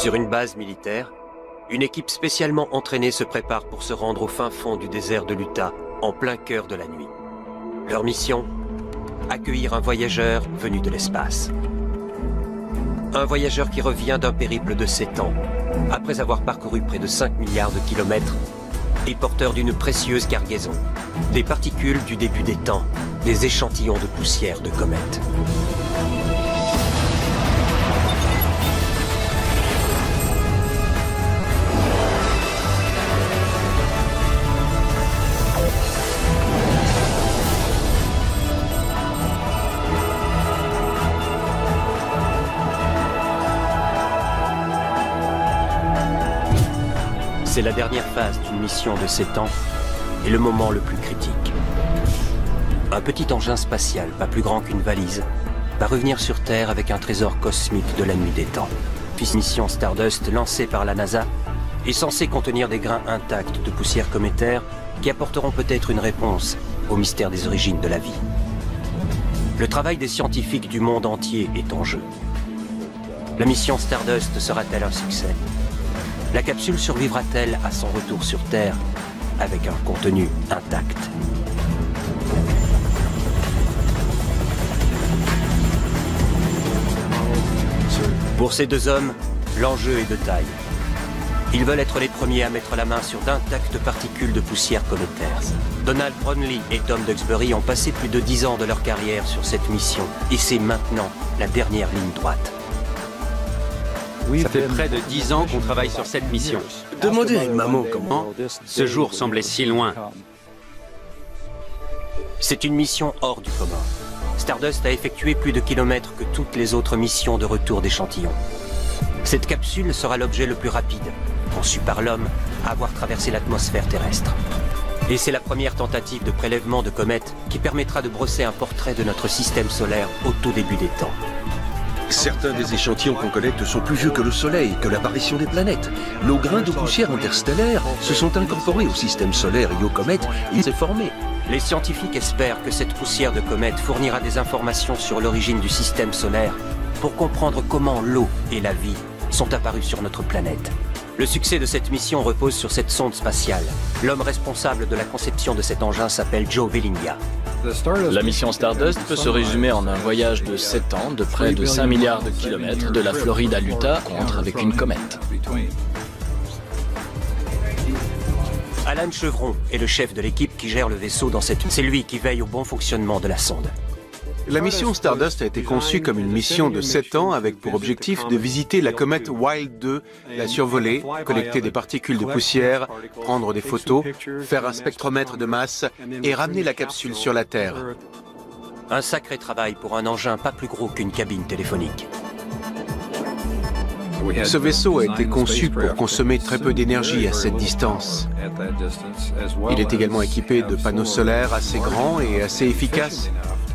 Sur une base militaire, une équipe spécialement entraînée se prépare pour se rendre au fin fond du désert de l'Utah, en plein cœur de la nuit. Leur mission ? Accueillir un voyageur venu de l'espace. Un voyageur qui revient d'un périple de 7 ans, après avoir parcouru près de 5 milliards de kilomètres, et porteur d'une précieuse cargaison, des particules du début des temps, des échantillons de poussière de comètes. C'est la dernière phase d'une mission de 7 ans et le moment le plus critique. Un petit engin spatial, pas plus grand qu'une valise, va revenir sur Terre avec un trésor cosmique de la nuit des temps. Puis mission Stardust, lancée par la NASA, est censée contenir des grains intacts de poussière cométaire qui apporteront peut-être une réponse au mystère des origines de la vie. Le travail des scientifiques du monde entier est en jeu. La mission Stardust sera-t-elle un succès ? La capsule survivra-t-elle à son retour sur Terre avec un contenu intact? Pour ces deux hommes, l'enjeu est de taille. Ils veulent être les premiers à mettre la main sur d'intactes particules de poussière cométaire. Donald Brownlee et Tom Duxbury ont passé plus de 10 ans de leur carrière sur cette mission, et c'est maintenant la dernière ligne droite. Ça fait près de 10 ans qu'on travaille sur cette mission. Demandez à une maman comment ce jour semblait si loin. C'est une mission hors du commun. Stardust a effectué plus de kilomètres que toutes les autres missions de retour d'échantillons. Cette capsule sera l'objet le plus rapide, conçu par l'homme, à avoir traversé l'atmosphère terrestre. Et c'est la première tentative de prélèvement de comètes qui permettra de brosser un portrait de notre système solaire au tout début des temps. Certains des échantillons qu'on collecte sont plus vieux que le Soleil, que l'apparition des planètes. Nos grains de poussière interstellaire se sont incorporés au système solaire et aux comètes, et s'est formé. Les scientifiques espèrent que cette poussière de comètes fournira des informations sur l'origine du système solaire pour comprendre comment l'eau et la vie sont apparues sur notre planète. Le succès de cette mission repose sur cette sonde spatiale. L'homme responsable de la conception de cet engin s'appelle Joe Vellinga. La mission Stardust peut se résumer en un voyage de 7 ans de près de 5 milliards de kilomètres de la Floride à l'Utah contre avec une comète. Alan Chevron est le chef de l'équipe qui gère le vaisseau dans cette... C'est lui qui veille au bon fonctionnement de la sonde. La mission Stardust a été conçue comme une mission de 7 ans avec pour objectif de visiter la comète Wild 2, la survoler, collecter des particules de poussière, prendre des photos, faire un spectromètre de masse et ramener la capsule sur la Terre. Un sacré travail pour un engin pas plus gros qu'une cabine téléphonique. Ce vaisseau a été conçu pour consommer très peu d'énergie à cette distance. Il est également équipé de panneaux solaires assez grands et assez efficaces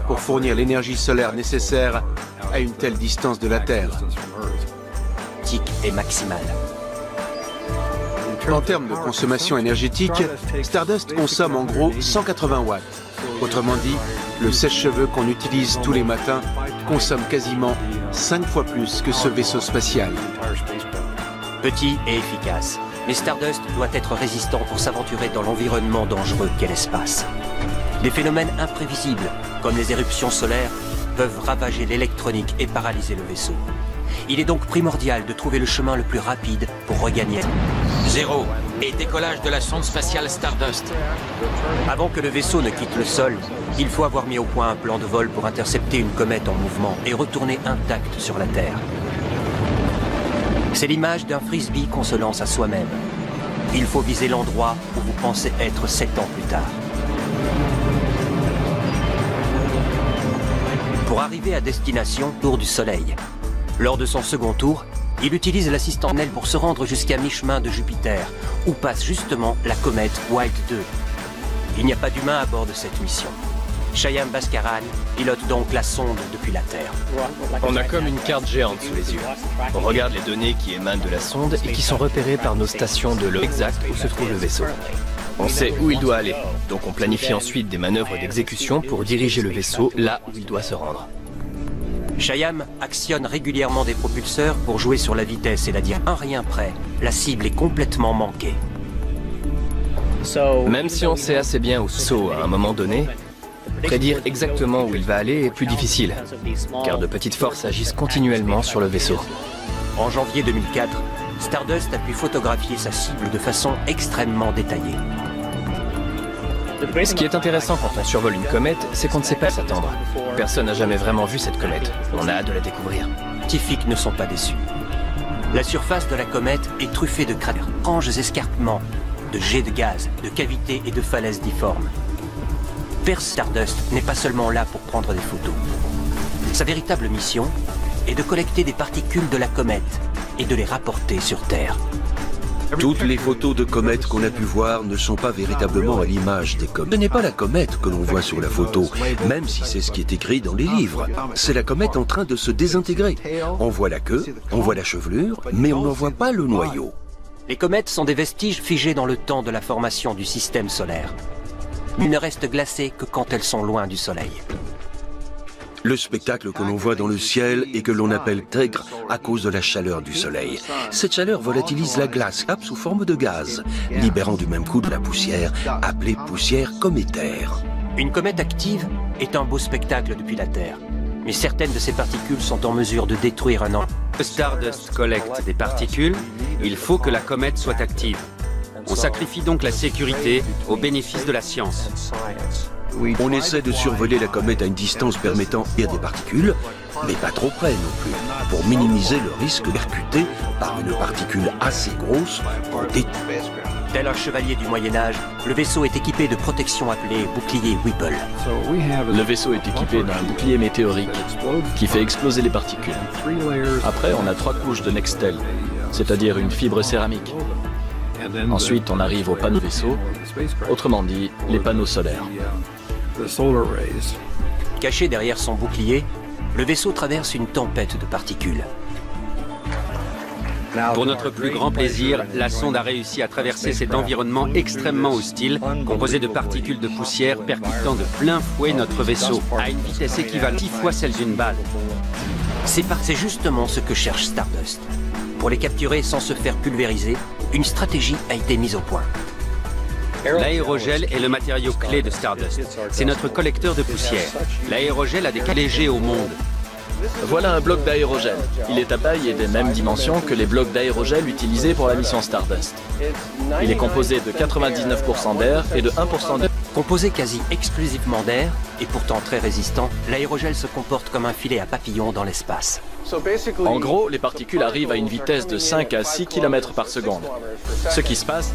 pour fournir l'énergie solaire nécessaire à une telle distance de la Terre. Tic est maximal. En termes de consommation énergétique, Stardust consomme en gros 180 watts. Autrement dit, le sèche-cheveux qu'on utilise tous les matins consomme quasiment 5 fois plus que ce vaisseau spatial. Petit et efficace, mais Stardust doit être résistant pour s'aventurer dans l'environnement dangereux qu'est l'espace. Des phénomènes imprévisibles, comme les éruptions solaires, peuvent ravager l'électronique et paralyser le vaisseau. Il est donc primordial de trouver le chemin le plus rapide pour regagner. 0 et décollage de la sonde spatiale Stardust. Avant que le vaisseau ne quitte le sol, il faut avoir mis au point un plan de vol pour intercepter une comète en mouvement et retourner intacte sur la Terre. C'est l'image d'un frisbee qu'on se lance à soi-même. Il faut viser l'endroit où vous pensez être 7 ans plus tard. Pour arriver à destination, tour du Soleil. Lors de son second tour, il utilise l'assistant Nell pour se rendre jusqu'à mi-chemin de Jupiter, où passe justement la comète Wild 2. Il n'y a pas d'humain à bord de cette mission. Shyam Bhaskaran pilote donc la sonde depuis la Terre. On a comme une carte géante sous les yeux. On regarde les données qui émanent de la sonde et qui sont repérées par nos stations de l'eau exacte où se trouve le vaisseau. On sait où il doit aller, donc on planifie ensuite des manœuvres d'exécution pour diriger le vaisseau là où il doit se rendre. Shyam actionne régulièrement des propulseurs pour jouer sur la vitesse et la dire un rien près. La cible est complètement manquée. Même si on sait assez bien où saut à un moment donné, prédire exactement où il va aller est plus difficile, car de petites forces agissent continuellement sur le vaisseau. En janvier 2004, Stardust a pu photographier sa cible de façon extrêmement détaillée. Ce qui est intéressant quand on survole une comète, c'est qu'on ne sait pas s'attendre. Personne n'a jamais vraiment vu cette comète. On a hâte de la découvrir. Les scientifiques ne sont pas déçus. La surface de la comète est truffée de cratères, d'étranges escarpements, de jets de gaz, de cavités et de falaises difformes. Stardust n'est pas seulement là pour prendre des photos. Sa véritable mission est de collecter des particules de la comète et de les rapporter sur Terre. Toutes les photos de comètes qu'on a pu voir ne sont pas véritablement à l'image des comètes. Ce n'est pas la comète que l'on voit sur la photo, même si c'est ce qui est écrit dans les livres. C'est la comète en train de se désintégrer. On voit la queue, on voit la chevelure, mais on n'en voit pas le noyau. Les comètes sont des vestiges figés dans le temps de la formation du système solaire. Ils ne restent glacées que quand elles sont loin du Soleil. Le spectacle que l'on voit dans le ciel et que l'on appelle Tègre à cause de la chaleur du Soleil. Cette chaleur volatilise la glace sous forme de gaz, libérant du même coup de la poussière, appelée poussière cométaire. Une comète active est un beau spectacle depuis la Terre, mais certaines de ces particules sont en mesure de détruire un enfant. Stardust collecte des particules, il faut que la comète soit active. On sacrifie donc la sécurité au bénéfice de la science. On essaie de survoler la comète à une distance permettant d'y des particules, mais pas trop près non plus, pour minimiser le risque percuté par une particule assez grosse pour détruire. Tel un chevalier du Moyen-Âge, le vaisseau est équipé de protection appelée bouclier Whipple. Le vaisseau est équipé d'un bouclier météorique qui fait exploser les particules. Après, on a 3 couches de Nextel, c'est-à-dire une fibre céramique. Ensuite, on arrive aux panneaux vaisseau, autrement dit, les panneaux solaires. Caché derrière son bouclier, le vaisseau traverse une tempête de particules. Pour notre plus grand plaisir, la sonde a réussi à traverser cet environnement extrêmement hostile, composé de particules de poussière percutant de plein fouet notre vaisseau, à une vitesse équivalente 10 fois celle d'une balle. C'est justement ce que cherche Stardust. Pour les capturer sans se faire pulvériser, une stratégie a été mise au point. L'aérogel est le matériau clé de Stardust. C'est notre collecteur de poussière. L'aérogel a des cas légers au monde. Voilà un bloc d'aérogel. Il est à taille et des mêmes dimensions que les blocs d'aérogel utilisés pour la mission Stardust. Il est composé de 99% d'air et de 1% d'air. Composé quasi exclusivement d'air, et pourtant très résistant, l'aérogel se comporte comme un filet à papillons dans l'espace. En gros, les particules arrivent à une vitesse de 5 à 6 km par seconde. Ce qui se passe,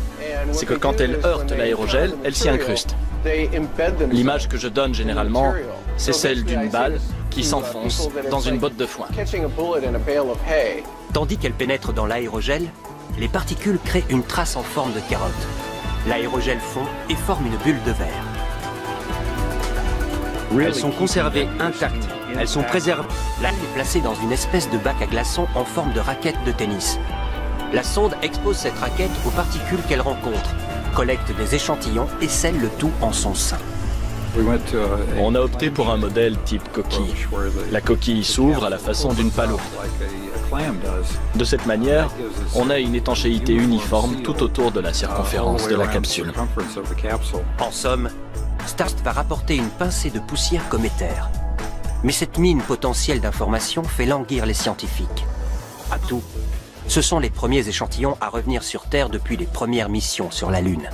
c'est que quand elles heurtent l'aérogel, elles s'y incrustent. L'image que je donne généralement, c'est celle d'une balle qui s'enfonce dans une botte de foin. Tandis qu'elles pénètrent dans l'aérogel, les particules créent une trace en forme de carotte. L'aérogel fond et forme une bulle de verre. Elles sont conservées intactes. Elles sont préservées. L'air est placé dans une espèce de bac à glaçons en forme de raquette de tennis. La sonde expose cette raquette aux particules qu'elle rencontre, collecte des échantillons et scelle le tout en son sein. On a opté pour un modèle type coquille. La coquille s'ouvre à la façon d'une palourde. De cette manière, on a une étanchéité uniforme tout autour de la circonférence de la capsule. En somme, Stardust va rapporter une pincée de poussière cométaire. Mais cette mine potentielle d'informations fait languir les scientifiques. À tout, ce sont les premiers échantillons à revenir sur Terre depuis les premières missions sur la Lune.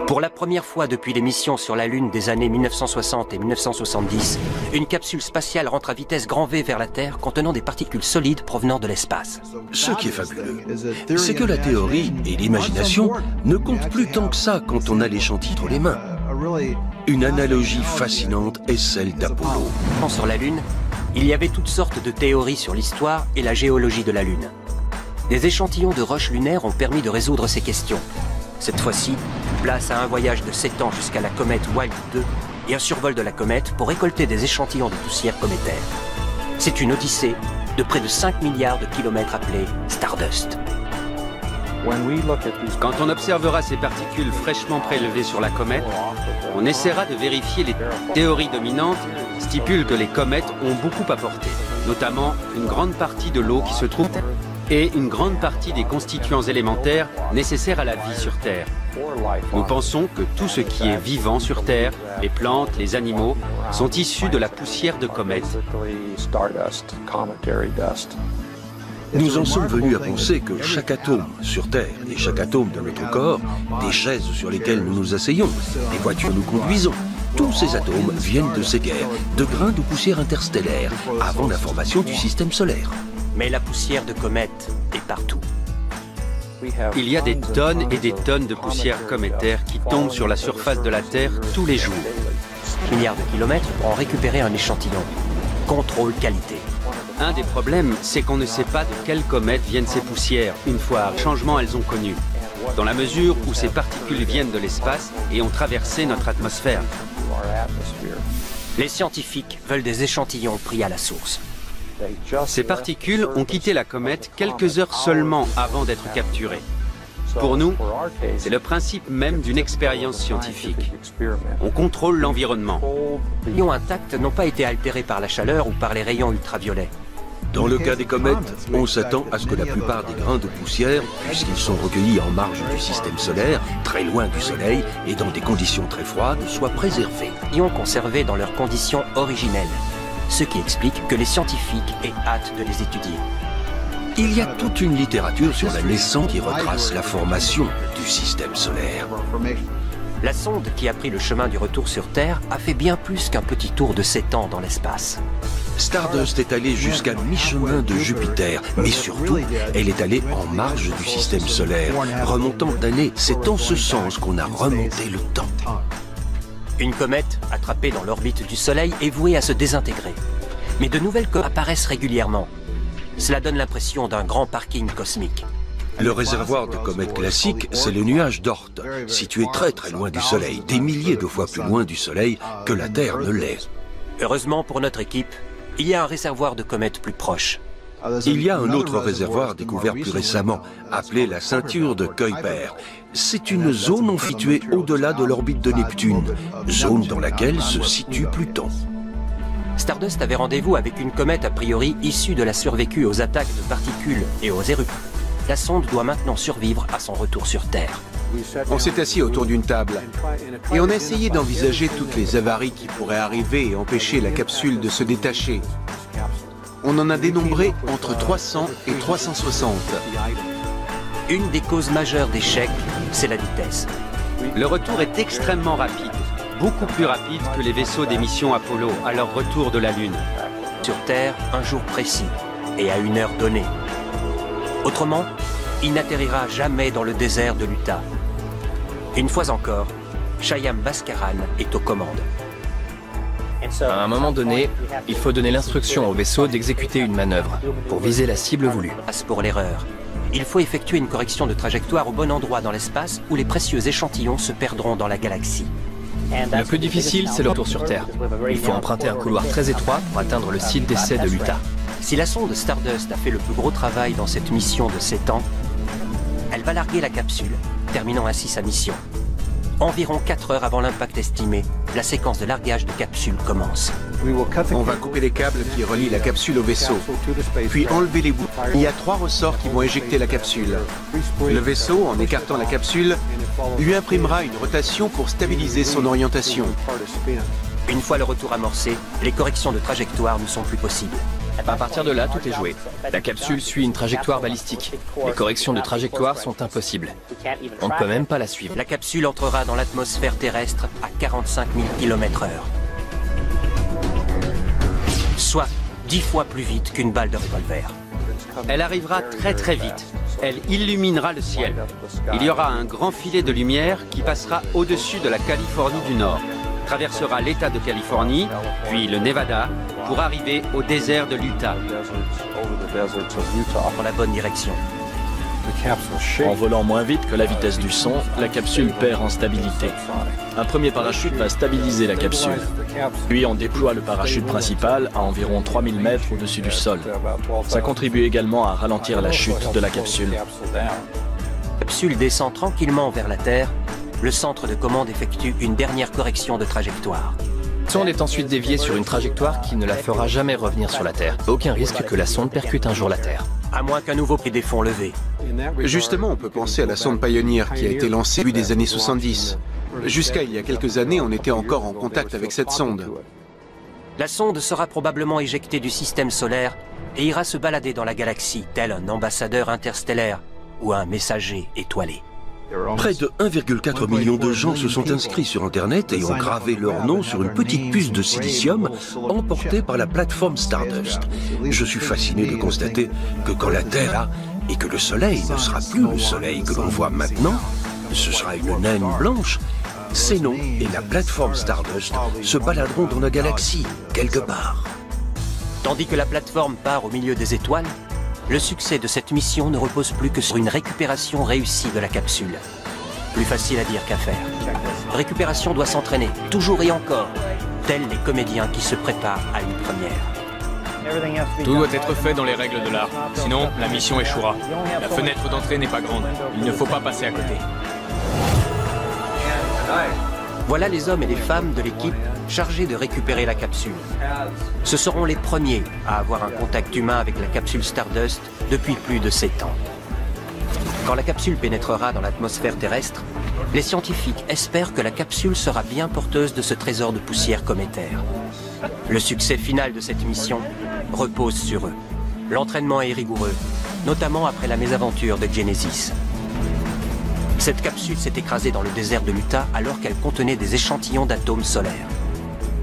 Pour la première fois depuis les missions sur la Lune des années 1960 et 1970, une capsule spatiale rentre à vitesse grand V vers la Terre contenant des particules solides provenant de l'espace. Ce qui est fabuleux, c'est que la théorie et l'imagination ne comptent plus tant que ça quand on a l'échantillon entre les mains. Une analogie fascinante est celle d'Apollo. Sur la Lune, il y avait toutes sortes de théories sur l'histoire et la géologie de la Lune. Des échantillons de roches lunaires ont permis de résoudre ces questions. Cette fois-ci, place à un voyage de 7 ans jusqu'à la comète Wild 2 et un survol de la comète pour récolter des échantillons de poussière cométaire. C'est une odyssée de près de 5 milliards de kilomètres appelée Stardust. Quand on observera ces particules fraîchement prélevées sur la comète, on essaiera de vérifier les théories dominantes stipulent que les comètes ont beaucoup apporté, notamment une grande partie de l'eau qui se trouve et une grande partie des constituants élémentaires nécessaires à la vie sur Terre. Nous pensons que tout ce qui est vivant sur Terre, les plantes, les animaux, sont issus de la poussière de comètes. Nous en sommes venus à penser que chaque atome sur Terre et chaque atome de notre corps, des chaises sur lesquelles nous nous asseyons, des voitures que nous conduisons, tous ces atomes viennent de ces guerres, de grains de poussière interstellaire, avant la formation du système solaire. Mais la poussière de comète est partout. Il y a des tonnes et des tonnes de poussière cométaire qui tombent sur la surface de la Terre tous les jours. Milliards de kilomètres pour en récupérer un échantillon. Contrôle qualité. Un des problèmes, c'est qu'on ne sait pas de quelle comète viennent ces poussières, une fois le changement elles ont connu, dans la mesure où ces particules viennent de l'espace et ont traversé notre atmosphère. Les scientifiques veulent des échantillons pris à la source. Ces particules ont quitté la comète quelques heures seulement avant d'être capturées. Pour nous, c'est le principe même d'une expérience scientifique. On contrôle l'environnement. Les ions intacts n'ont pas été altérés par la chaleur ou par les rayons ultraviolets. Dans le cas des comètes, on s'attend à ce que la plupart des grains de poussière, puisqu'ils sont recueillis en marge du système solaire, très loin du Soleil et dans des conditions très froides, soient préservés. Ions conservés dans leurs conditions originelles. Ce qui explique que les scientifiques aient hâte de les étudier. Il y a toute une littérature sur la naissance qui retrace la formation du système solaire. La sonde qui a pris le chemin du retour sur Terre a fait bien plus qu'un petit tour de 7 ans dans l'espace. Stardust est allée jusqu'à mi-chemin de Jupiter, mais surtout, elle est allée en marge du système solaire, remontant d'années. C'est en ce sens qu'on a remonté le temps. Une comète, attrapée dans l'orbite du Soleil, est vouée à se désintégrer. Mais de nouvelles comètes apparaissent régulièrement. Cela donne l'impression d'un grand parking cosmique. Le réservoir de comètes classiques, c'est le nuage d'Oort, situé très très loin du Soleil, des milliers de fois plus loin du Soleil que la Terre ne l'est. Heureusement pour notre équipe, il y a un réservoir de comètes plus proche. Il y a un autre réservoir découvert plus récemment, appelé la ceinture de Kuiper. C'est une zone située au-delà de l'orbite de Neptune, zone dans laquelle se situe Pluton. Stardust avait rendez-vous avec une comète a priori issue de la survécu aux attaques de particules et aux éruptions. La sonde doit maintenant survivre à son retour sur Terre. On s'est assis autour d'une table et on a essayé d'envisager toutes les avaries qui pourraient arriver et empêcher la capsule de se détacher. On en a dénombré entre 300 et 360. Une des causes majeures d'échec, c'est la vitesse. Le retour est extrêmement rapide, beaucoup plus rapide que les vaisseaux des missions Apollo à leur retour de la Lune. Sur Terre, un jour précis et à une heure donnée. Autrement, il n'atterrira jamais dans le désert de l'Utah. Une fois encore, Shyam Bhaskaran est aux commandes. À un moment donné, il faut donner l'instruction au vaisseau d'exécuter une manœuvre pour viser la cible voulue. Pour l'erreur, il faut effectuer une correction de trajectoire au bon endroit dans l'espace où les précieux échantillons se perdront dans la galaxie. Le plus difficile, c'est le retour sur Terre. Il faut emprunter un couloir très étroit pour atteindre le site d'essai de l'Utah. Si la sonde Stardust a fait le plus gros travail dans cette mission de 7 ans, elle va larguer la capsule, terminant ainsi sa mission. Environ 4 heures avant l'impact estimé, la séquence de largage de capsule commence. On va couper les câbles qui relient la capsule au vaisseau, puis enlever les bouts. Il y a 3 ressorts qui vont éjecter la capsule. Le vaisseau, en écartant la capsule, lui imprimera une rotation pour stabiliser son orientation. Une fois le retour amorcé, les corrections de trajectoire ne sont plus possibles. À partir de là, tout est joué. La capsule suit une trajectoire balistique. Les corrections de trajectoire sont impossibles. On ne peut même pas la suivre. La capsule entrera dans l'atmosphère terrestre à 45 000 km/h. Soit 10 fois plus vite qu'une balle de revolver. Elle arrivera très très vite. Elle illuminera le ciel. Il y aura un grand filet de lumière qui passera au-dessus de la Californie du Nord, traversera l'État de Californie, puis le Nevada, pour arriver au désert de l'Utah. Dans la bonne direction. En volant moins vite que la vitesse du son, la capsule perd en stabilité. Un premier parachute va stabiliser la capsule. Puis on déploie le parachute principal à environ 3000 mètres au-dessus du sol. Ça contribue également à ralentir la chute de la capsule. La capsule descend tranquillement vers la Terre. Le centre de commande effectue une dernière correction de trajectoire. La sonde est ensuite déviée sur une trajectoire qui ne la fera jamais revenir sur la Terre. Aucun risque que la sonde percute un jour la Terre. À moins qu'un nouveau des fonds levés. Justement, on peut penser à la sonde Pioneer qui a été lancée au début des années 70. Jusqu'à il y a quelques années, on était encore en contact avec cette sonde. La sonde sera probablement éjectée du système solaire et ira se balader dans la galaxie, tel un ambassadeur interstellaire ou un messager étoilé. Près de 1,4 million de gens se sont inscrits sur Internet et ont gravé leur nom sur une petite puce de silicium emportée par la plateforme Stardust. Je suis fasciné de constater que quand la Terre a et que le Soleil ne sera plus le Soleil que l'on voit maintenant, ce sera une naine blanche, ces noms et la plateforme Stardust se baladeront dans la galaxie, quelque part. Tandis que la plateforme part au milieu des étoiles, le succès de cette mission ne repose plus que sur une récupération réussie de la capsule. Plus facile à dire qu'à faire. Récupération doit s'entraîner, toujours et encore, tels les comédiens qui se préparent à une première. Tout doit être fait dans les règles de l'art, sinon la mission échouera. La fenêtre d'entrée n'est pas grande, il ne faut pas passer à côté. Voilà les hommes et les femmes de l'équipe chargés de récupérer la capsule. Ce seront les premiers à avoir un contact humain avec la capsule Stardust depuis plus de 7 ans. Quand la capsule pénétrera dans l'atmosphère terrestre, les scientifiques espèrent que la capsule sera bien porteuse de ce trésor de poussière cométaire. Le succès final de cette mission repose sur eux. L'entraînement est rigoureux, notamment après la mésaventure de Genesis. Cette capsule s'est écrasée dans le désert de l'Utah alors qu'elle contenait des échantillons d'atomes solaires.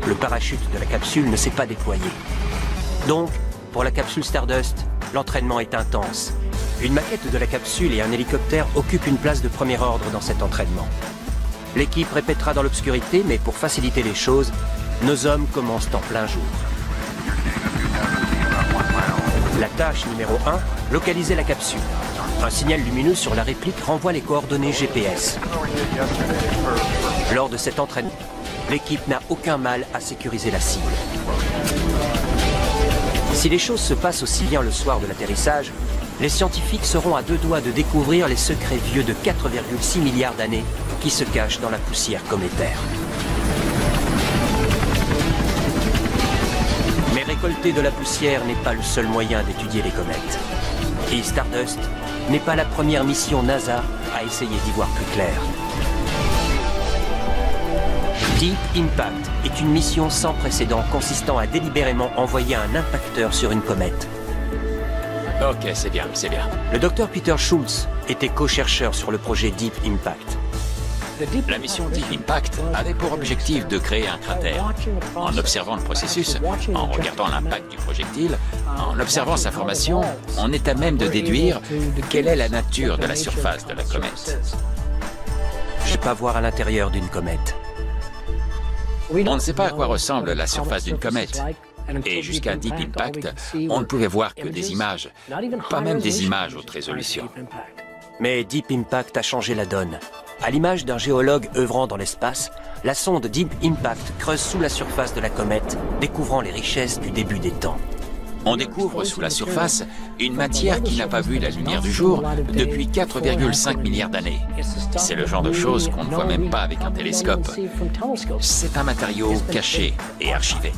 Le parachute de la capsule ne s'est pas déployé. Donc, pour la capsule Stardust, l'entraînement est intense. Une maquette de la capsule et un hélicoptère occupent une place de premier ordre dans cet entraînement. L'équipe répétera dans l'obscurité, mais pour faciliter les choses, nos hommes commencent en plein jour. La tâche numéro 1, localiser la capsule. Un signal lumineux sur la réplique renvoie les coordonnées GPS. Lors de cet entraînement, l'équipe n'a aucun mal à sécuriser la cible. Si les choses se passent aussi bien le soir de l'atterrissage, les scientifiques seront à deux doigts de découvrir les secrets vieux de 4,6 milliards d'années qui se cachent dans la poussière cométaire. Mais récolter de la poussière n'est pas le seul moyen d'étudier les comètes. Et Stardust n'est pas la première mission NASA à essayer d'y voir plus clair. Deep Impact est une mission sans précédent consistant à délibérément envoyer un impacteur sur une comète. Ok, c'est bien, c'est bien. Le docteur Peter Schultz était co-chercheur sur le projet Deep Impact. La mission Deep Impact avait pour objectif de créer un cratère. En observant le processus, en regardant l'impact du projectile, en observant sa formation, on est à même de déduire quelle est la nature de la surface de la comète. Je ne peux pas voir à l'intérieur d'une comète. On ne sait pas à quoi ressemble la surface d'une comète. Et jusqu'à Deep Impact, on ne pouvait voir que des images, pas même des images haute résolution. Mais Deep Impact a changé la donne. À l'image d'un géologue œuvrant dans l'espace, la sonde Deep Impact creuse sous la surface de la comète, découvrant les richesses du début des temps. On découvre sous la surface une matière qui n'a pas vu la lumière du jour depuis 4,5 milliards d'années. C'est le genre de choses qu'on ne voit même pas avec un télescope. C'est un matériau caché et archivé.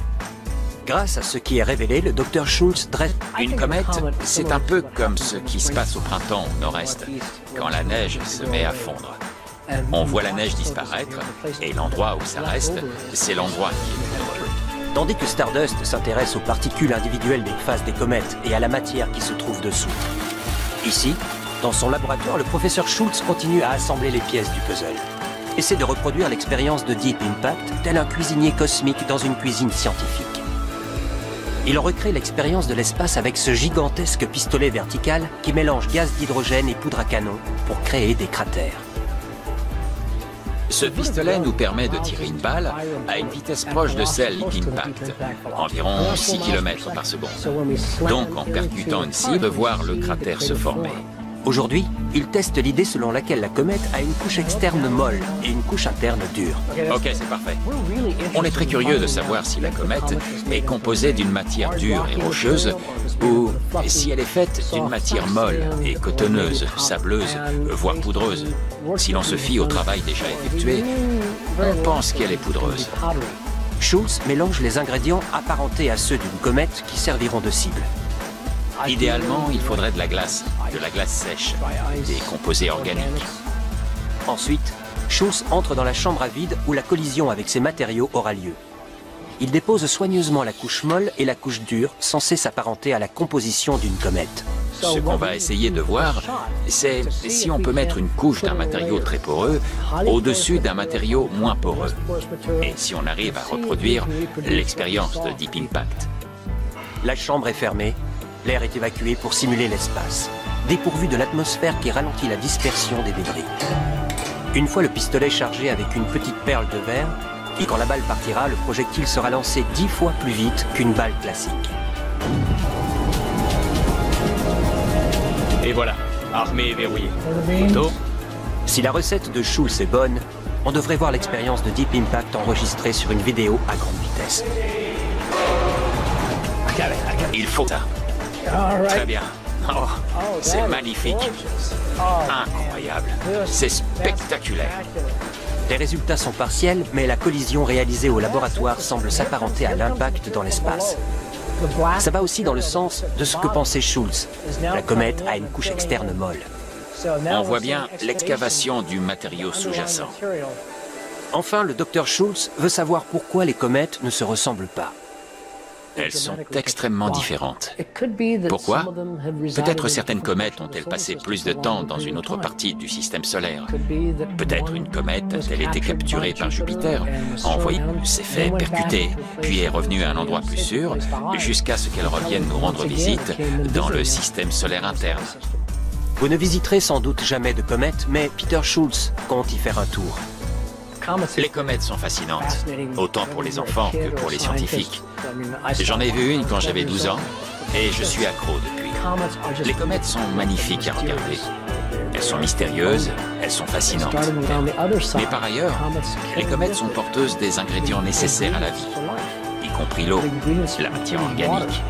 Grâce à ce qui est révélé, le docteur Schultz dresse... Une comète, c'est un peu comme ce qui se passe au printemps au nord-est, quand la neige se met à fondre. On voit la neige disparaître, et l'endroit où ça reste, c'est l'endroit qui est lumineux. Tandis que Stardust s'intéresse aux particules individuelles des phases des comètes et à la matière qui se trouve dessous. Ici, dans son laboratoire, le professeur Schultz continue à assembler les pièces du puzzle. Essaie de reproduire l'expérience de Deep Impact, tel un cuisinier cosmique dans une cuisine scientifique. Il recrée l'expérience de l'espace avec ce gigantesque pistolet vertical qui mélange gaz d'hydrogène et poudre à canon pour créer des cratères. Ce pistolet nous permet de tirer une balle à une vitesse proche de celle d'Impact, environ 6 km par seconde. Donc en percutant une cible, voir le cratère se former. Aujourd'hui, il teste l'idée selon laquelle la comète a une couche externe molle et une couche interne dure. Ok, c'est parfait. On est très curieux de savoir si la comète est composée d'une matière dure et rocheuse ou si elle est faite d'une matière molle et cotonneuse, sableuse, voire poudreuse. Si l'on se fie au travail déjà effectué, on pense qu'elle est poudreuse. Schultz mélange les ingrédients apparentés à ceux d'une comète qui serviront de cible. Idéalement, il faudrait de la glace sèche, des composés organiques. Ensuite, Schultz entre dans la chambre à vide où la collision avec ces matériaux aura lieu. Il dépose soigneusement la couche molle et la couche dure, censée s'apparenter à la composition d'une comète. Ce qu'on va essayer de voir, c'est si on peut mettre une couche d'un matériau très poreux au-dessus d'un matériau moins poreux. Et si on arrive à reproduire l'expérience de Deep Impact. La chambre est fermée, l'air est évacué pour simuler l'espace, dépourvu de l'atmosphère qui ralentit la dispersion des débris. Une fois le pistolet chargé avec une petite perle de verre, et quand la balle partira, le projectile sera lancé 10 fois plus vite qu'une balle classique. Et voilà, armé et verrouillé. Photo. Si la recette de Schultz est bonne, on devrait voir l'expérience de Deep Impact enregistrée sur une vidéo à grande vitesse. Il faut ça. Très bien. Oh, c'est magnifique. Incroyable. C'est spectaculaire. Les résultats sont partiels, mais la collision réalisée au laboratoire semble s'apparenter à l'impact dans l'espace. Ça va aussi dans le sens de ce que pensait Schultz. La comète a une couche externe molle. On voit bien l'excavation du matériau sous-jacent. Enfin, le docteur Schultz veut savoir pourquoi les comètes ne se ressemblent pas. Elles sont extrêmement différentes. Pourquoi? Peut-être certaines comètes ont-elles passé plus de temps dans une autre partie du système solaire. Peut-être une comète a-t-elle été capturée par Jupiter, envoyée, s'est fait percuter, puis est revenue à un endroit plus sûr, jusqu'à ce qu'elle revienne nous rendre visite dans le système solaire interne. Vous ne visiterez sans doute jamais de comète, mais Peter Schultz compte y faire un tour. Les comètes sont fascinantes, autant pour les enfants que pour les scientifiques. J'en ai vu une quand j'avais 12 ans, et je suis accro depuis. Les comètes sont magnifiques à regarder. Elles sont mystérieuses, elles sont fascinantes. Mais par ailleurs, les comètes sont porteuses des ingrédients nécessaires à la vie, y compris l'eau, la matière organique.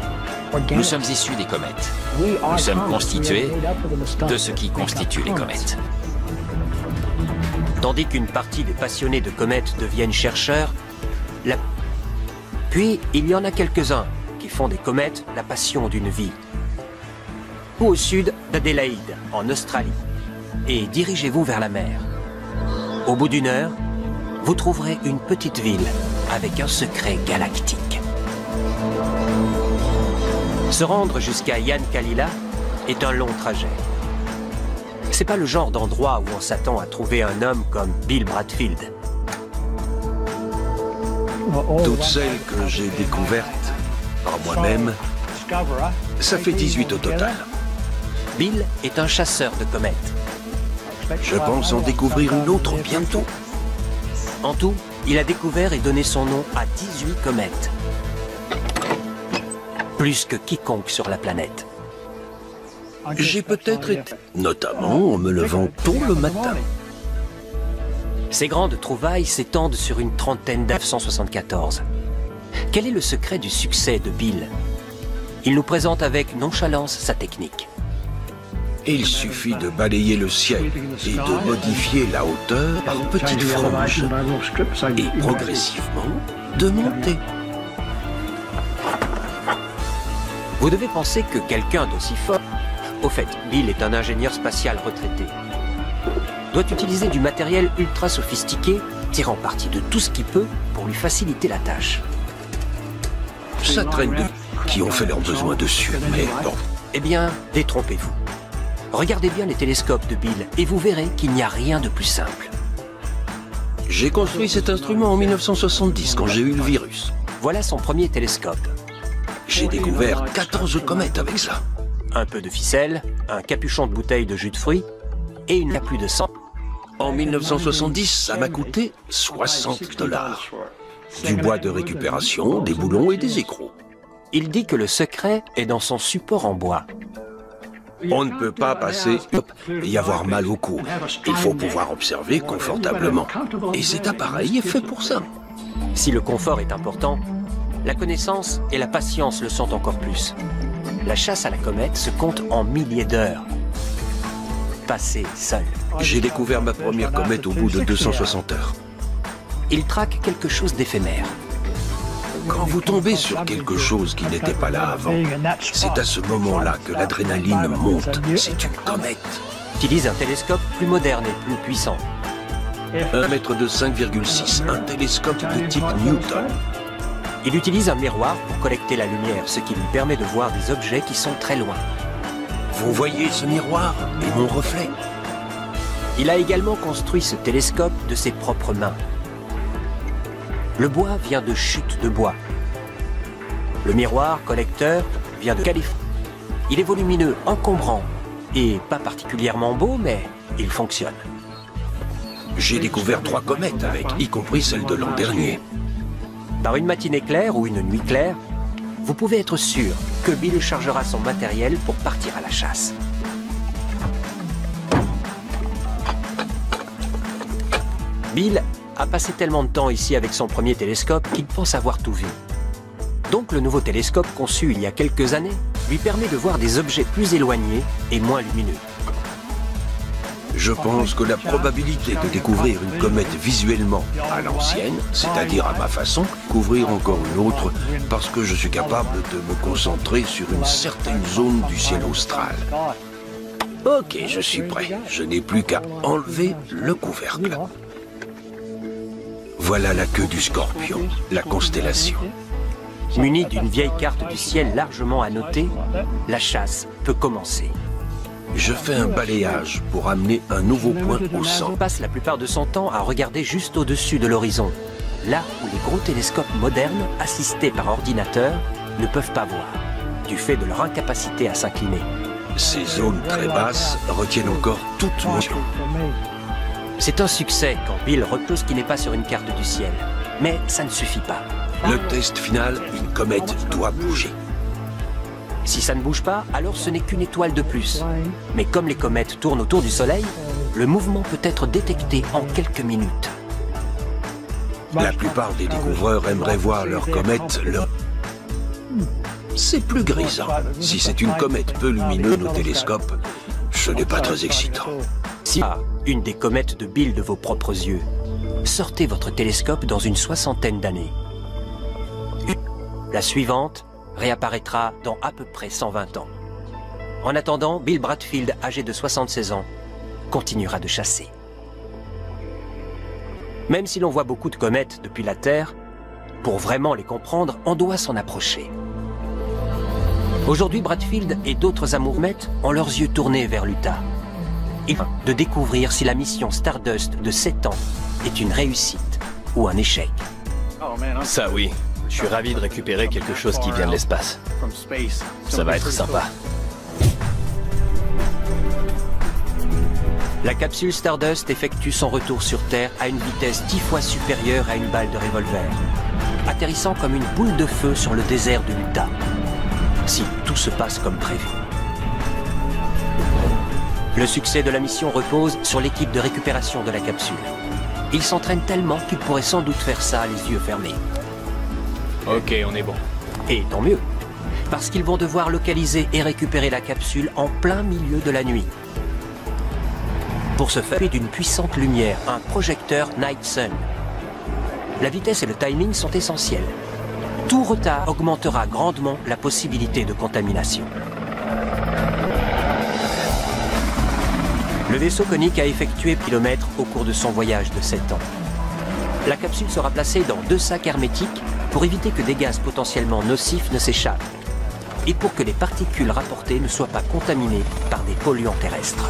Nous sommes issus des comètes. Nous sommes constitués de ce qui constitue les comètes. Tandis qu'une partie des passionnés de comètes deviennent chercheurs, puis il y en a quelques-uns qui font des comètes la passion d'une vie. Ou au sud d'Adélaïde, en Australie, et dirigez-vous vers la mer. Au bout d'une heure, vous trouverez une petite ville avec un secret galactique. Se rendre jusqu'à Yann Kalila est un long trajet. C'est pas le genre d'endroit où on s'attend à trouver un homme comme Bill Bradfield. Toutes celles que j'ai découvertes par moi-même, ça fait 18 au total. Bill est un chasseur de comètes. Je pense en découvrir une autre bientôt. En tout, il a découvert et donné son nom à 18 comètes. Plus que quiconque sur la planète. J'ai peut-être été, notamment en me levant tôt le matin. Ces grandes trouvailles s'étendent sur une trentaine d'années. 1974. Quel est le secret du succès de Bill? Il nous présente avec nonchalance sa technique. Il suffit de balayer le ciel et de modifier la hauteur par petites franges et progressivement de monter. Vous devez penser que quelqu'un d'aussi fort... Au fait, Bill est un ingénieur spatial retraité. Doit utiliser du matériel ultra sophistiqué, tirant parti de tout ce qu'il peut pour lui faciliter la tâche. Ça traîne de qui ont fait leurs besoins dessus, mais bon. Eh bien, détrompez-vous. Regardez bien les télescopes de Bill et vous verrez qu'il n'y a rien de plus simple. J'ai construit cet instrument en 1970 quand j'ai eu le virus. Voilà son premier télescope. J'ai découvert 14 comètes avec ça. Un peu de ficelle, un capuchon de bouteille de jus de fruits et une à plus de 100. En 1970, ça m'a coûté 60 $. Du bois de récupération, des boulons et des écrous. Il dit que le secret est dans son support en bois. On ne peut pas passer et y avoir mal au cou. Il faut pouvoir observer confortablement. Et cet appareil est fait pour ça. Si le confort est important, la connaissance et la patience le sont encore plus. La chasse à la comète se compte en milliers d'heures. Passées seul. J'ai découvert ma première comète au bout de 260 heures. Il traque quelque chose d'éphémère. Quand vous tombez sur quelque chose qui n'était pas là avant, c'est à ce moment-là que l'adrénaline monte. C'est une comète. Utilise un télescope plus moderne et plus puissant. 1 mètre de 5,6, un télescope de type Newton. Il utilise un miroir pour collecter la lumière, ce qui lui permet de voir des objets qui sont très loin. Vous voyez ce miroir et mon reflet? Il a également construit ce télescope de ses propres mains. Le bois vient de chutes de bois. Le miroir collecteur vient de Californie. Il est volumineux, encombrant et pas particulièrement beau, mais il fonctionne. J'ai découvert 3 comètes avec, y compris celle de l'an dernier. Par une matinée claire ou une nuit claire, vous pouvez être sûr que Bill chargera son matériel pour partir à la chasse. Bill a passé tellement de temps ici avec son premier télescope qu'il pense avoir tout vu. Donc le nouveau télescope conçu il y a quelques années lui permet de voir des objets plus éloignés et moins lumineux. Je pense que la probabilité de découvrir une comète visuellement à l'ancienne, c'est-à-dire à ma façon, couvrir encore une autre, parce que je suis capable de me concentrer sur une certaine zone du ciel austral. Ok, je suis prêt. Je n'ai plus qu'à enlever le couvercle. Voilà la queue du Scorpion, la constellation. Muni d'une vieille carte du ciel largement annotée, la chasse peut commencer. Je fais un balayage pour amener un nouveau point au centre. Il passe la plupart de son temps à regarder juste au-dessus de l'horizon, là où les gros télescopes modernes, assistés par ordinateur, ne peuvent pas voir, du fait de leur incapacité à s'incliner. Ces zones très basses retiennent encore toute motion. C'est un succès quand Bill repose ce qui n'est pas sur une carte du ciel. Mais ça ne suffit pas. Le test final, une comète doit bouger. Si ça ne bouge pas, alors ce n'est qu'une étoile de plus. Mais comme les comètes tournent autour du Soleil, le mouvement peut être détecté en quelques minutes. La plupart des découvreurs aimeraient voir leur comète leur... C'est plus grisant. Si c'est une comète peu lumineuse au télescope, ce n'est pas très excitant. Si une des comètes de Bill de vos propres yeux, sortez votre télescope dans une 60aine d'années. La suivante réapparaîtra dans à peu près 120 ans. En attendant, Bill Bradfield, âgé de 76 ans, continuera de chasser. Même si l'on voit beaucoup de comètes depuis la Terre, pour vraiment les comprendre, on doit s'en approcher. Aujourd'hui, Bradfield et d'autres amoureux-mètres ont leurs yeux tournés vers l'Utah. Et de découvrir si la mission Stardust de 7 ans est une réussite ou un échec. Ça oui, je suis ravi de récupérer quelque chose qui vient de l'espace. Ça va être sympa. La capsule Stardust effectue son retour sur Terre à une vitesse 10 fois supérieure à une balle de revolver, atterrissant comme une boule de feu sur le désert de l'Utah. Si tout se passe comme prévu. Le succès de la mission repose sur l'équipe de récupération de la capsule. Ils s'entraînent tellement qu'ils pourraient sans doute faire ça les yeux fermés. Ok, on est bon. Et tant mieux, parce qu'ils vont devoir localiser et récupérer la capsule en plein milieu de la nuit. Pour ce faire, d'une puissante lumière, un projecteur Night Sun. La vitesse et le timing sont essentiels. Tout retard augmentera grandement la possibilité de contamination. Le vaisseau conique a effectué kilomètres au cours de son voyage de 7 ans. La capsule sera placée dans 2 sacs hermétiques pour éviter que des gaz potentiellement nocifs ne s'échappent et pour que les particules rapportées ne soient pas contaminées par des polluants terrestres.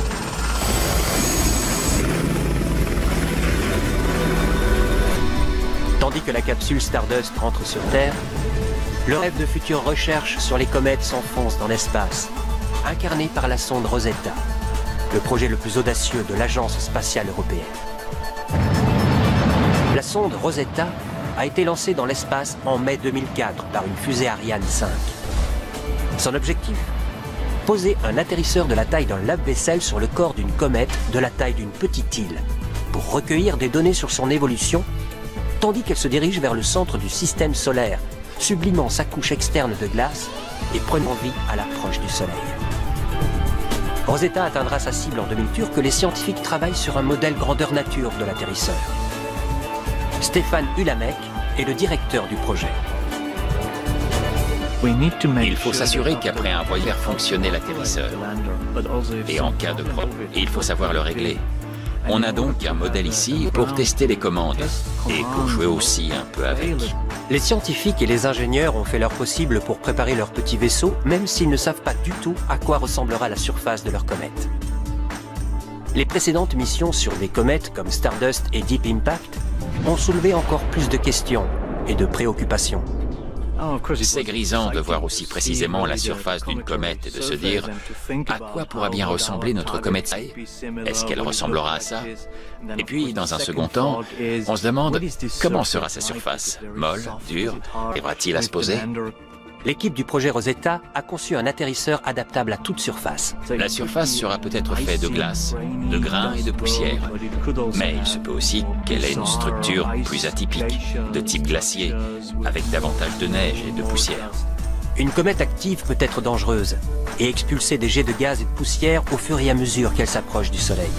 Tandis que la capsule Stardust rentre sur Terre, le rêve de futures recherches sur les comètes s'enfonce dans l'espace, incarné par la sonde Rosetta, le projet le plus audacieux de l'Agence spatiale européenne. La sonde Rosetta a été lancée dans l'espace en mai 2004 par une fusée Ariane 5. Son objectif ? poser un atterrisseur de la taille d'un lave-vaisselle sur le corps d'une comète de la taille d'une petite île pour recueillir des données sur son évolution, tandis qu'elle se dirige vers le centre du système solaire, sublimant sa couche externe de glace et prenant vie à l'approche du Soleil. Rosetta atteindra sa cible en demi-tour que les scientifiques travaillent sur un modèle grandeur nature de l'atterrisseur. Stéphane Ulamek est le directeur du projet. Il faut s'assurer qu'après un voyage, faire fonctionner l'atterrisseur. Et en cas de problème, il faut savoir le régler. On a donc un modèle ici pour tester les commandes et pour jouer aussi un peu avec. Les scientifiques et les ingénieurs ont fait leur possible pour préparer leur petit vaisseau, même s'ils ne savent pas du tout à quoi ressemblera la surface de leur comète. Les précédentes missions sur des comètes comme Stardust et Deep Impact ont soulevé encore plus de questions et de préoccupations. C'est grisant de voir aussi précisément la surface d'une comète et de se dire à quoi pourra bien ressembler notre comète. Est-ce qu'elle ressemblera à ça? Et puis, dans un second temps, on se demande comment sera sa surface? Molle, dure? Arrivera-t-il à se poser? L'équipe du projet Rosetta a conçu un atterrisseur adaptable à toute surface. La surface sera peut-être faite de glace, de grains et de poussière. Mais il se peut aussi qu'elle ait une structure plus atypique, de type glacier, avec davantage de neige et de poussière. Une comète active peut être dangereuse et expulser des jets de gaz et de poussière au fur et à mesure qu'elle s'approche du Soleil.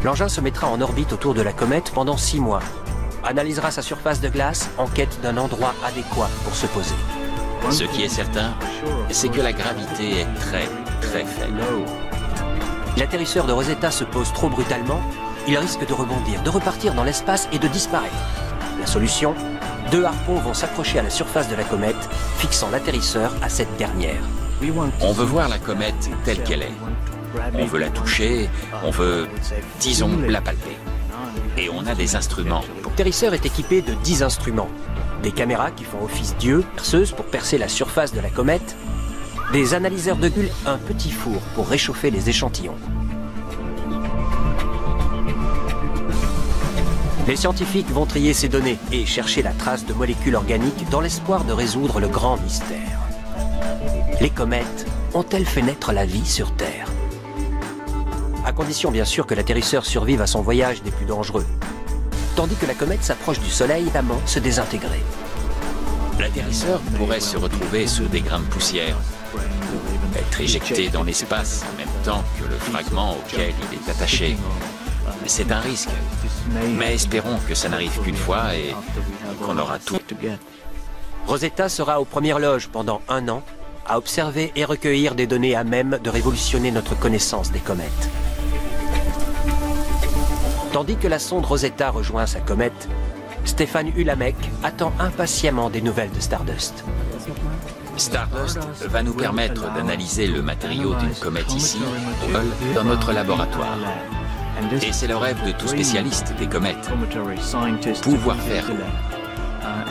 L'engin se mettra en orbite autour de la comète pendant 6 mois. Analysera sa surface de glace en quête d'un endroit adéquat pour se poser. Ce qui est certain, c'est que la gravité est très, très faible. L'atterrisseur de Rosetta se pose trop brutalement, il risque de rebondir, de repartir dans l'espace et de disparaître. La solution, 2 harpons vont s'accrocher à la surface de la comète, fixant l'atterrisseur à cette dernière. On veut voir la comète telle qu'elle est. On veut la toucher, on veut, disons, la palper. Et on a des instruments. L'atterrisseur est équipé de 10 instruments. Des caméras qui font office d'yeux, perceuses pour percer la surface de la comète, des analyseurs de bulles, un petit four pour réchauffer les échantillons. Les scientifiques vont trier ces données et chercher la trace de molécules organiques dans l'espoir de résoudre le grand mystère. Les comètes ont-elles fait naître la vie sur Terre? À condition bien sûr que l'atterrisseur survive à son voyage des plus dangereux, tandis que la comète s'approche du Soleil, notamment se désintégrer. L'atterrisseur pourrait se retrouver sous des grains de poussière, être éjecté dans l'espace en même temps que le fragment auquel il est attaché. C'est un risque, mais espérons que ça n'arrive qu'une fois et qu'on aura tout. Rosetta sera aux premières loges pendant 1 an, à observer et recueillir des données à même de révolutionner notre connaissance des comètes. Tandis que la sonde Rosetta rejoint sa comète, Stéphane Ulamek attend impatiemment des nouvelles de Stardust. Stardust va nous permettre d'analyser le matériau d'une comète ici, dans notre laboratoire. Et c'est le rêve de tout spécialiste des comètes. Pouvoir faire.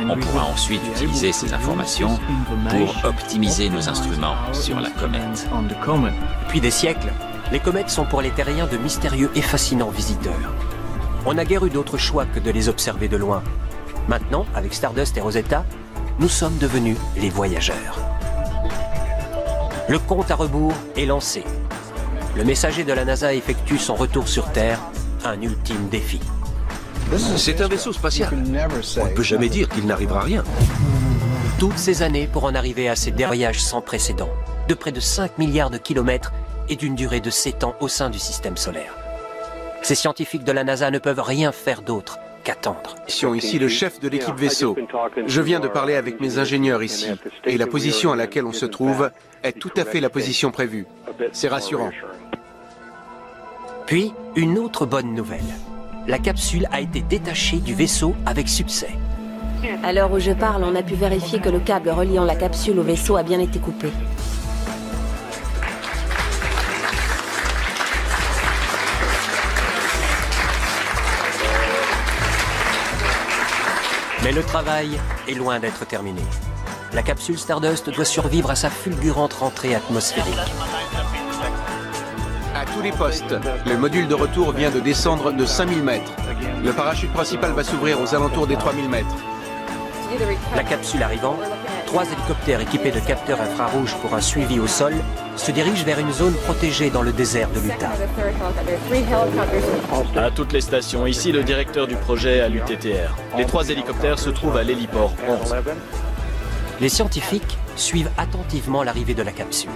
On pourra ensuite utiliser ces informations pour optimiser nos instruments sur la comète. Depuis des siècles, les comètes sont pour les terriens de mystérieux et fascinants visiteurs. On n'a guère eu d'autre choix que de les observer de loin. Maintenant, avec Stardust et Rosetta, nous sommes devenus les voyageurs. Le compte à rebours est lancé. Le messager de la NASA effectue son retour sur Terre, un ultime défi. C'est un vaisseau spatial. On ne peut jamais dire qu'il n'arrivera rien. Toutes ces années pour en arriver à ces voyages sans précédent, de près de 5 milliards de kilomètres et d'une durée de 7 ans au sein du système solaire. Ces scientifiques de la NASA ne peuvent rien faire d'autre qu'attendre. Ici le chef de l'équipe vaisseau. Je viens de parler avec mes ingénieurs ici, et la position à laquelle on se trouve est tout à fait la position prévue. C'est rassurant. Puis, une autre bonne nouvelle. La capsule a été détachée du vaisseau avec succès. À l'heure où je parle, on a pu vérifier que le câble reliant la capsule au vaisseau a bien été coupé. Mais le travail est loin d'être terminé. La capsule Stardust doit survivre à sa fulgurante rentrée atmosphérique. À tous les postes, le module de retour vient de descendre de 5000 mètres. Le parachute principal va s'ouvrir aux alentours des 3000 mètres. La capsule arrivant, 3 hélicoptères équipés de capteurs infrarouges pour un suivi au sol se dirigent vers une zone protégée dans le désert de l'Utah. À toutes les stations, ici le directeur du projet à l'UTTR. Les 3 hélicoptères se trouvent à l'héliport 11. Les scientifiques suivent attentivement l'arrivée de la capsule.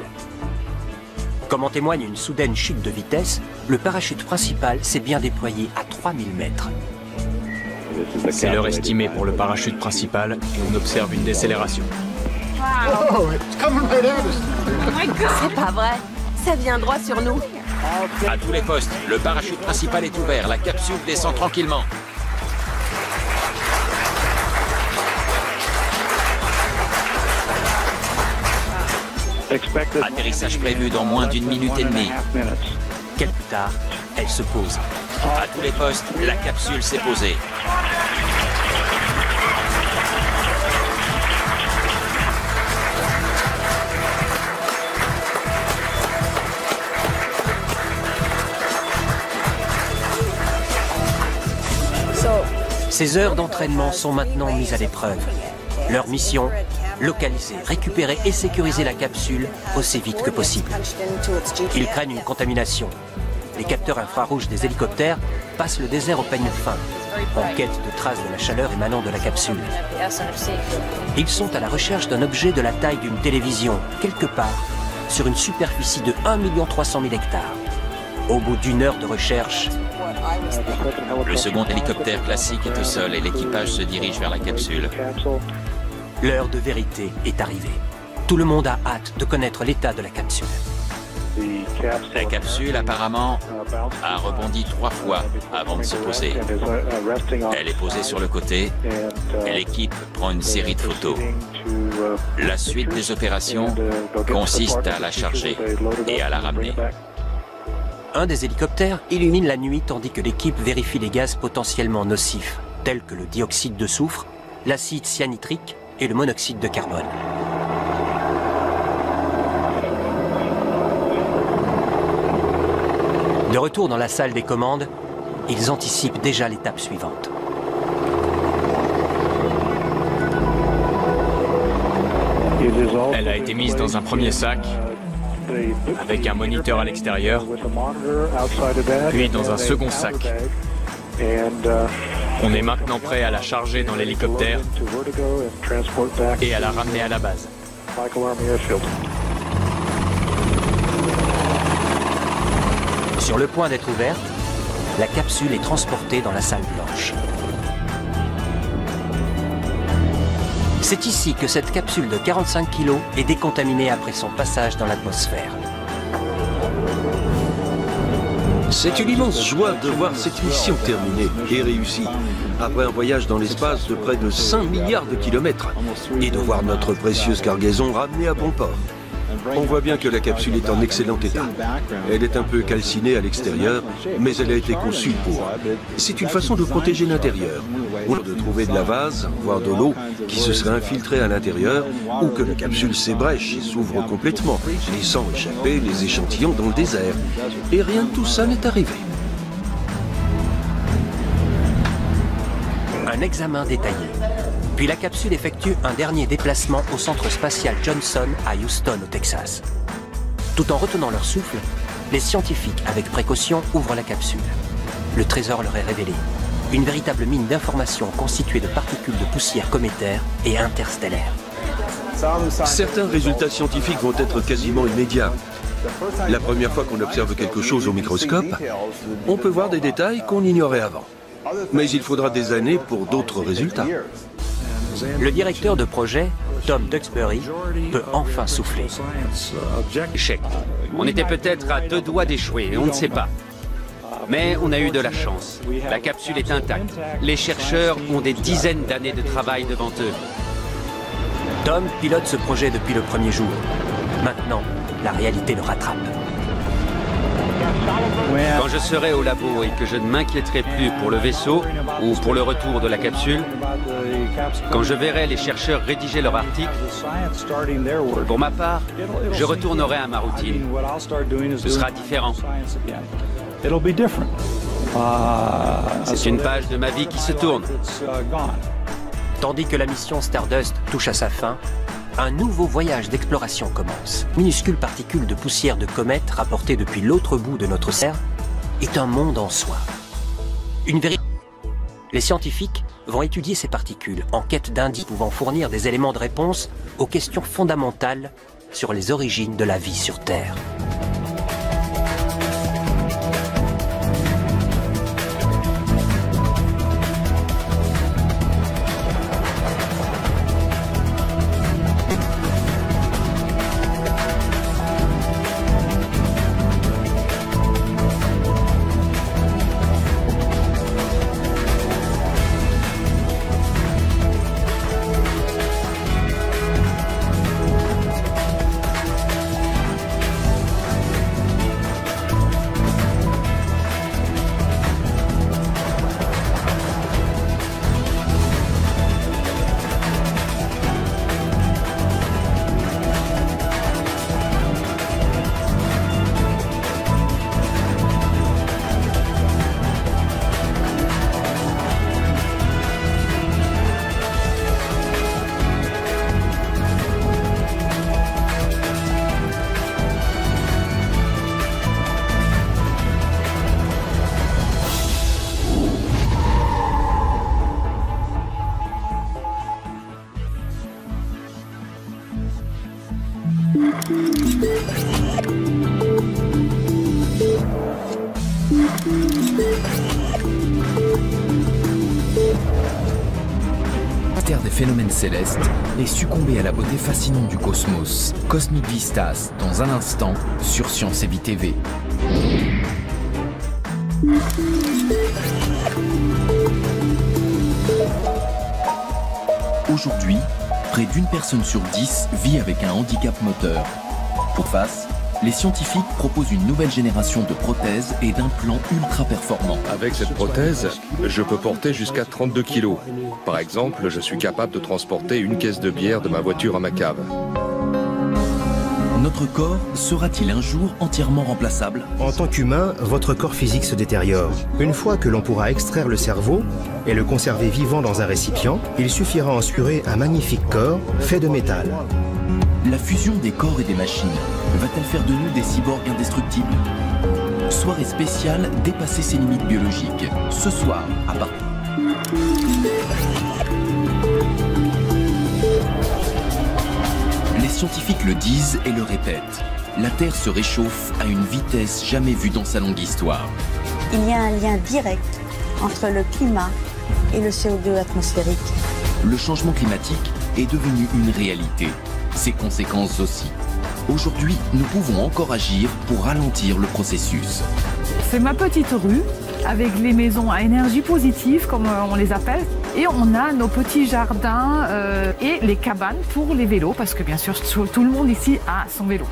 Comme en témoigne une soudaine chute de vitesse, le parachute principal s'est bien déployé à 3000 mètres. C'est l'heure estimée pour le parachute principal et on observe une décélération. C'est pas vrai. Ça vient droit sur nous. À tous les postes, le parachute principal est ouvert. La capsule descend tranquillement. Atterrissage prévu dans moins d'1 minute et demie. Quelque plus tard, elle se pose. À tous les postes, la capsule s'est posée. Ces heures d'entraînement sont maintenant mises à l'épreuve. Leur mission, localiser, récupérer et sécuriser la capsule aussi vite que possible. Ils craignent une contamination. Les capteurs infrarouges des hélicoptères passent le désert au peigne fin, en quête de traces de la chaleur émanant de la capsule. Ils sont à la recherche d'un objet de la taille d'une télévision, quelque part, sur une superficie de 1 300 000 hectares. Au bout d'1 heure de recherche, Le second hélicoptère classique est au sol et l'équipage se dirige vers la capsule. l'heure de vérité est arrivée. Tout le monde a hâte de connaître l'état de la capsule. La capsule, apparemment, a rebondi 3 fois avant de se poser. Elle est posée sur le côté et l'équipe prend une série de photos. La suite des opérations consiste à la charger et à la ramener. Un des hélicoptères illumine la nuit tandis que l'équipe vérifie les gaz potentiellement nocifs, tels que le dioxyde de soufre, l'acide cyanhydrique et le monoxyde de carbone. De retour dans la salle des commandes, ils anticipent déjà l'étape suivante. Elle a été mise dans un premier sac, avec un moniteur à l'extérieur, puis dans un second sac. On est maintenant prêt à la charger dans l'hélicoptère et à la ramener à la base. Sur le point d'être ouverte, la capsule est transportée dans la salle blanche. C'est ici que cette capsule de 45 kg est décontaminée après son passage dans l'atmosphère. C'est une immense joie de voir cette mission terminée et réussie, après un voyage dans l'espace de près de 5 milliards de kilomètres, et de voir notre précieuse cargaison ramenée à bon port. On voit bien que la capsule est en excellent état. Elle est un peu calcinée à l'extérieur, mais elle a été conçue pour. C'est une façon de protéger l'intérieur, ou de trouver de la vase, voire de l'eau, qui se serait infiltrée à l'intérieur, ou que la capsule s'ébrèche et s'ouvre complètement, laissant échapper les échantillons dans le désert. Et rien de tout ça n'est arrivé. Un examen détaillé. Puis la capsule effectue un dernier déplacement au centre spatial Johnson à Houston, au Texas. Tout en retenant leur souffle, les scientifiques, avec précaution, ouvrent la capsule. Le trésor leur est révélé. Une véritable mine d'informations constituée de particules de poussière cométaire et interstellaire. Certains résultats scientifiques vont être quasiment immédiats. La première fois qu'on observe quelque chose au microscope, on peut voir des détails qu'on ignorait avant. Mais il faudra des années pour d'autres résultats. Le directeur de projet, Tom Duxbury, peut enfin souffler. Échec. On était peut-être à 2 doigts d'échouer, on ne sait pas. Mais on a eu de la chance. La capsule est intacte. Les chercheurs ont des dizaines d'années de travail devant eux. Tom pilote ce projet depuis le premier jour. Maintenant, la réalité le rattrape. Quand je serai au labo et que je ne m'inquiéterai plus pour le vaisseau ou pour le retour de la capsule, quand je verrai les chercheurs rédiger leur article, pour ma part, je retournerai à ma routine. Ce sera différent. C'est une page de ma vie qui se tourne. Tandis que la mission Stardust touche à sa fin, un nouveau voyage d'exploration commence. Minuscules particules de poussière de comète rapportées depuis l'autre bout de notre Terre est un monde en soi. Une vérité. Les scientifiques vont étudier ces particules en quête d'indices pouvant fournir des éléments de réponse aux questions fondamentales sur les origines de la vie sur Terre. Des phénomènes célestes et succomber à la beauté fascinante du cosmos. Cosmic Vistas, dans un instant, sur Science et Vie TV. Aujourd'hui, près d'une personne sur 10 vit avec un handicap moteur. Pour face, les scientifiques proposent une nouvelle génération de prothèses et d'implants ultra performants. Avec cette prothèse, je peux porter jusqu'à 32 kilos. Par exemple, je suis capable de transporter une caisse de bière de ma voiture à ma cave. Notre corps sera-t-il un jour entièrement remplaçable? En tant qu'humain, votre corps physique se détériore. Une fois que l'on pourra extraire le cerveau et le conserver vivant dans un récipient, il suffira à en surer un magnifique corps fait de métal. La fusion des corps et des machines va-t-elle faire de nous des cyborgs indestructibles? Soirée spéciale, dépasser ses limites biologiques. Ce soir, à partir... Les scientifiques le disent et le répètent. La Terre se réchauffe à une vitesse jamais vue dans sa longue histoire. Il y a un lien direct entre le climat et le CO2 atmosphérique. Le changement climatique est devenu une réalité. Ses conséquences aussi. Aujourd'hui, nous pouvons encore agir pour ralentir le processus. C'est ma petite rue, avec les maisons à énergie positive, comme on les appelle. Et on a nos petits jardins et les cabanes pour les vélos, parce que bien sûr, tout le monde ici a son vélo.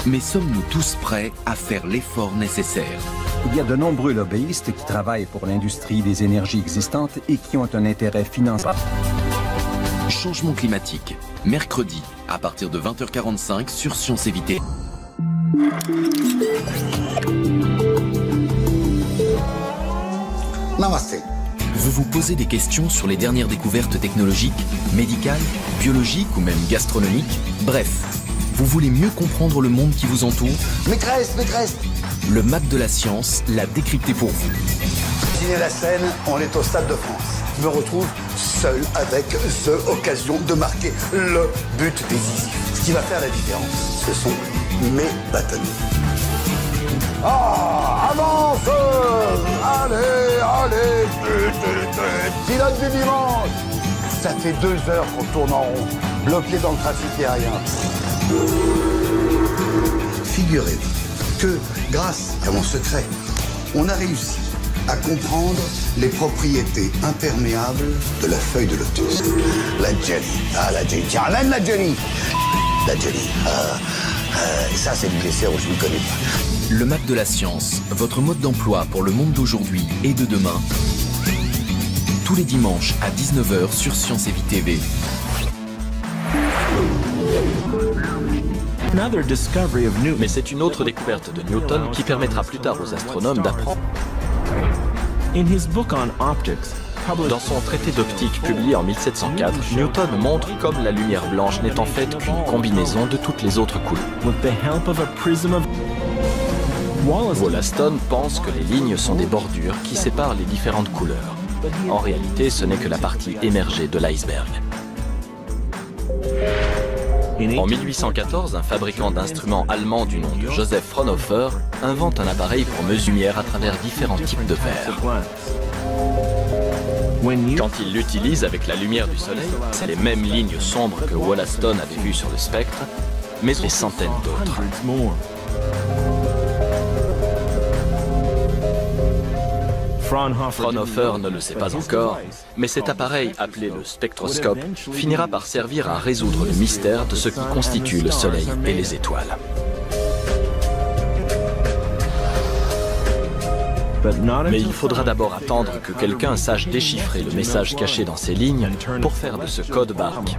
Mais sommes-nous tous prêts à faire l'effort nécessaire? Il y a de nombreux lobbyistes qui travaillent pour l'industrie des énergies existantes et qui ont un intérêt financier. Changement climatique, mercredi, à partir de 20h45 sur Science et Vie TV. Namasté. Vous vous posez des questions sur les dernières découvertes technologiques, médicales, biologiques ou même gastronomiques? Bref, vous voulez mieux comprendre le monde qui vous entoure? Maîtresse, maîtresse. Le Mac de la science l'a décrypté pour vous. Signé la scène, on est au Stade de France. Je me retrouve seul avec The occasion de marquer le but décisif. Ce qui va faire la différence, ce sont mes bâtonnets. Ah, avance! Allez, allez, pilote du dimanche! Ça fait 2 heures qu'on tourne en rond, bloqué dans le trafic aérien. Figurez-vous que, grâce à mon secret, on a réussi à comprendre les propriétés imperméables de la feuille de lotus. La jelly. Ah, la jelly. Tiens, même la jelly. La jelly. Ça, c'est du dessert où je ne connais pas. Le Mac de la science, votre mode d'emploi pour le monde d'aujourd'hui et de demain. Tous les dimanches à 19h sur Science et Vie TV. Mais c'est une autre découverte de Newton qui permettra plus tard aux astronomes d'apprendre. In his book on optics, Dans son traité d'optique publié en 1704, Newton montre comme la lumière blanche n'est en fait qu'une combinaison de toutes les autres couleurs. Wollaston pense que les lignes sont des bordures qui séparent les différentes couleurs. En réalité, ce n'est que la partie émergée de l'iceberg. En 1814, un fabricant d'instruments allemand du nom de Joseph Fraunhofer invente un appareil pour mesurer à travers différents types de verre. Quand il l'utilise avec la lumière du soleil, c'est les mêmes lignes sombres que Wollaston avait vues sur le spectre, mais des centaines d'autres. Fraunhofer ne le sait pas encore, mais cet appareil, appelé le spectroscope, finira par servir à résoudre le mystère de ce qui constitue le Soleil et les étoiles. Mais il faudra d'abord attendre que quelqu'un sache déchiffrer le message caché dans ces lignes pour faire de ce code barque.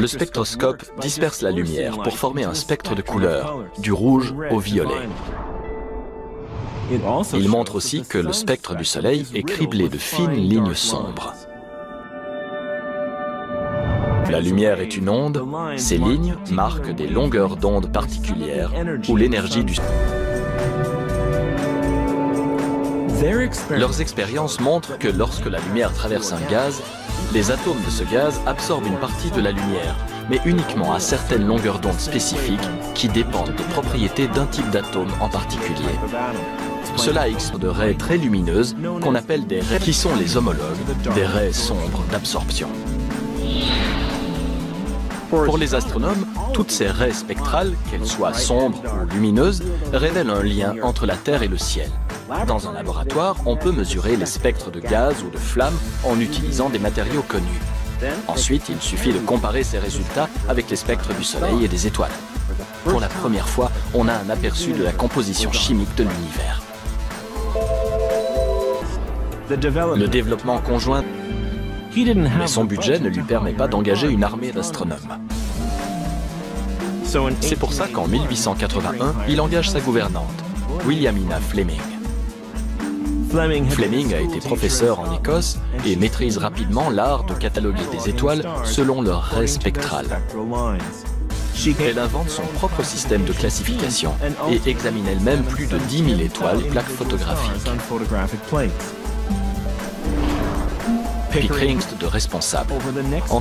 Le spectroscope disperse la lumière pour former un spectre de couleurs, du rouge au violet. Il montre aussi que le spectre du Soleil est criblé de fines lignes sombres. La lumière est une onde, ces lignes marquent des longueurs d'onde particulières où l'énergie du... Leurs expériences montrent que lorsque la lumière traverse un gaz, les atomes de ce gaz absorbent une partie de la lumière, mais uniquement à certaines longueurs d'onde spécifiques qui dépendent des propriétés d'un type d'atome en particulier. Cela explique de raies très lumineuses qu'on appelle des raies qui sont les homologues des raies sombres d'absorption. Pour les astronomes, toutes ces raies spectrales, qu'elles soient sombres ou lumineuses, révèlent un lien entre la Terre et le ciel. Dans un laboratoire, on peut mesurer les spectres de gaz ou de flammes en utilisant des matériaux connus. Ensuite, il suffit de comparer ces résultats avec les spectres du Soleil et des étoiles. Pour la première fois, on a un aperçu de la composition chimique de l'univers. Le développement conjoint, mais son budget ne lui permet pas d'engager une armée d'astronomes. C'est pour ça qu'en 1881, il engage sa gouvernante, Williamina Fleming. Fleming a été professeur en Écosse et maîtrise rapidement l'art de cataloguer des étoiles selon leur raie spectrale. Elle invente son propre système de classification et examine elle-même plus de 10 000 étoiles et plaques photographiques. Pickering de responsable. En